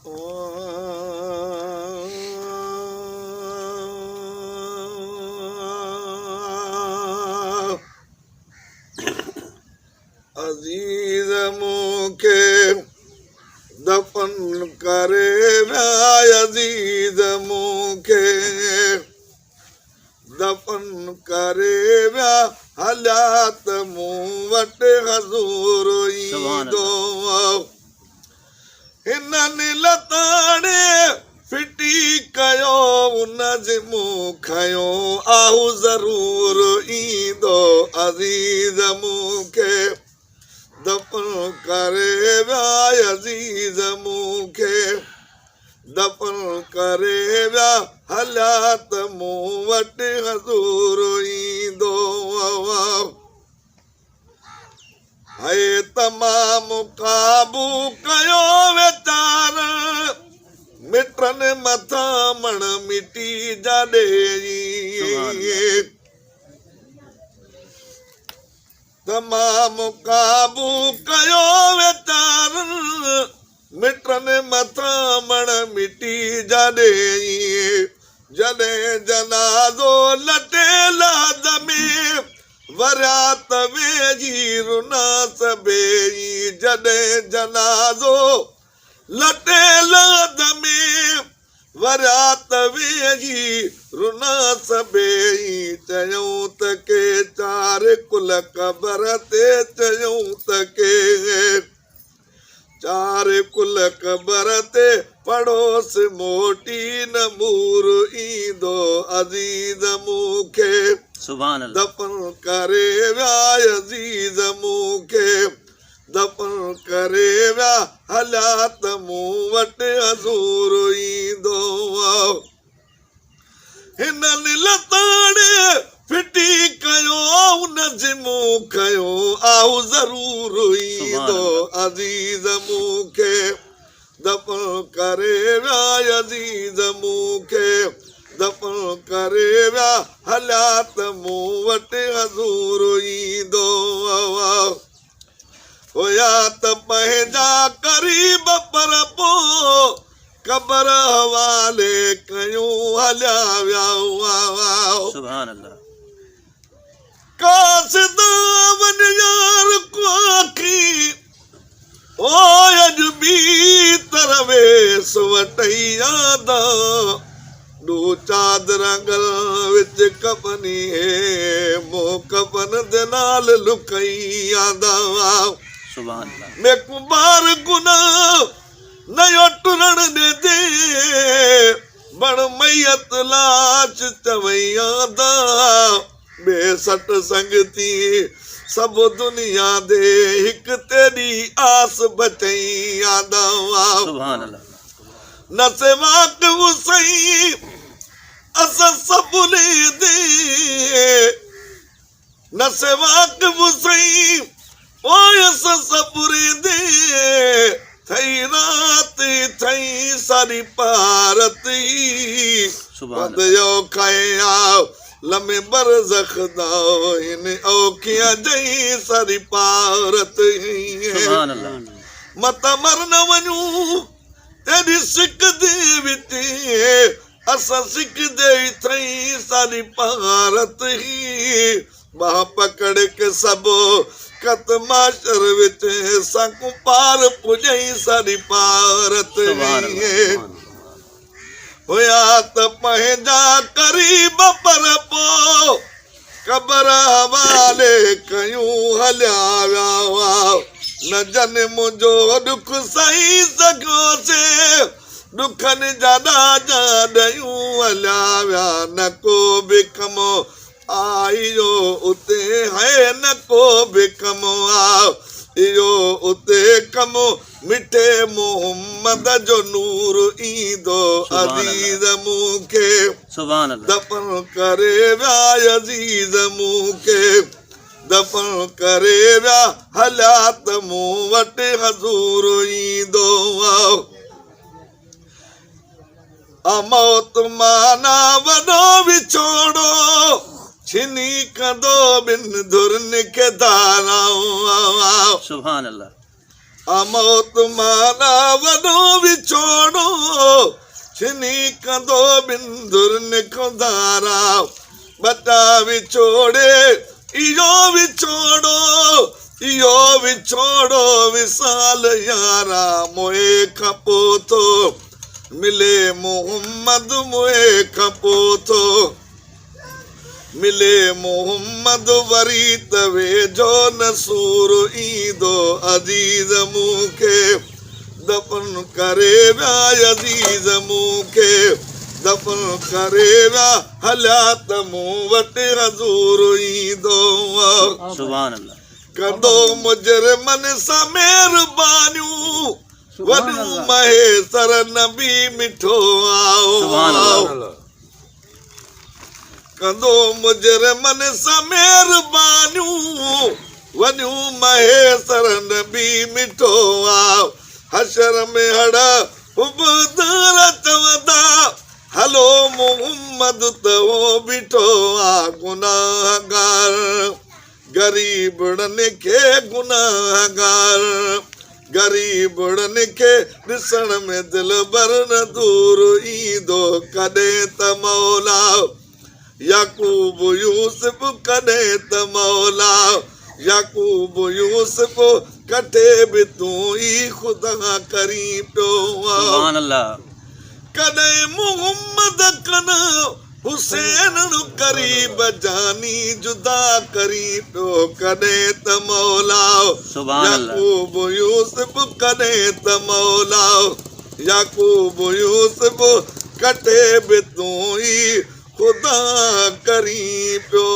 अज़ीज़ मूंखे दफ़न करे विया अज़ीज़ मूंखे दफ़न करे विया हलिया त मूं वटि हज़ूर ईंदो हिननि लताड़े फिटी कयो उन जे मूं खयो आहू ज़रूर ईंदो अज़ीज़ मूंखे दफ़न करे विया अज़ीज़ मूंखे दफ़न करे विया हलिया त मूं वटि हज़ूर ईंदो हाय तमामु क़ाबू कयो वीचार मिटनि मथां मण मिटी जॾे तमामु क़ाबू कयो वीचार मिटनि मथां मण मिटी जॾे जॾहिं जनाज़ो लटे लाज़मी वरिया त वेझी रुना सबे जॾहिं जनाज़ो लटे लाज़मी वरिया त वेझी रुना सबे चयूं त के चार कुल क़बर ते चयूं त के चार कुल क़बर ते पड़ोस मोटी न मूर ईंदो अज़ीज़ मूंखे दफ़न करे विया अज़ीज़ मूंखे दफ़न करे विया हलिया त मूं वटि हज़ूर ईंदो हिननि लताड़े फिटी कयो उन जे मूं खयो आहू ज़रूर ईंदो अज़ीज़ मूंखे दफ़न करे विया अज़ीज़ मूंखे दफ़न करे विया हलिया त मूं वटि हज़ूर ईंदो हुया त पंहिंजा क़रीब पर पोइ क़बर हवाले कयूं हलिया विया कासिदा वञ यार को आखी ओ अॼु ॿी तरवेस वटई यादा ॾू चादर गल विच कपनी हे मो कपन दे नाल लुकई यादा मेकू बार गुनाह नयो टुरण दे दे बण मैयत लाश चवई यादा बेसट संगती सब दुनिया दे हिक तेरी आस बचई यादा न सेवाक हुसई अस सबुले दे न सेवाक हुसई ओय अस सबुरे दे थई रात थई सारी पारती वदयो खया लमे बरज़ख दा इन औखिया जई सारी पारत मत मर न वञू तेरी सिक दे विच अस सिक दे थई सारी पारत बा पकड़ के सब कत माशर विच सकू पार पुजई सारी पारत हुया त पंहिंजा क़रीब पर पोइ क़बर हवाले कयूं हलिया विया न जन मुंहिंजो ॾुख सही सघियोसे ॾुखनि जा ॾाजा ॾयूं हलिया विया न को बि कमो आयो उते है न को बि कमो आ इहो उते कमो मिठे मोहम्मद जो नूर ईंदो अज़ीज़ मूंखे दफ़न करे विया अज़ीज़ मूंखे दफ़न करे विया हलिया त मूं वटि हज़ूर ईंदो मौत माना वॾो विछोड़ो छिनी कंदो ॿिन धुरनि खे धाराऊं मौत माना वॾो विछोड़ो छिनी कंदो बिंदुर निखंदारा बटा विछोड़े इहो विछोड़ो विसाल यारा मोए खपो थो मिले मोहम्मद मोए खपो थो मिले मोहम्मद वरी तवे जो नसूर ईंदो अजीज मूंखे दफ़न करे विया अजीज मूंखे दफ़न करे विया हलिया त मूं वटि हज़ूर ईंदो सुभान अल्लाह कंदो मुजरिमन सां महिरबानियूं वॾियूं महेसर नबी मिठो सुभान आओ अल्लाह कंदो मुजरिमन सां महिरबानियूं वॾियूं महेसर नबी मिठो आओ हशर में हड़ उबदर चवंदा हलो मोहम्मद त वो बीठो आ गुनाहगार गरीबड़नि खे गुनाहगार गरीबड़नि खे ॾिसण में दिलि भर न दूर ईंदो कॾहिं त मौला याकूब यूसुफ कॾहिं त मौला याकूब यूसुफ कटे बि तूं ई ख़ुदा करी पियो सुभान अल्लाह कॾहिं मोहम्मद कन हुसैन करीब जानी जुदा करी पियो कॾहिं त मौला सुभान अल्लाह याकूब यूसुफ कॾहिं त मौला याकूब यूसुफ कटे बि तूं ई ख़ुदा करी पियो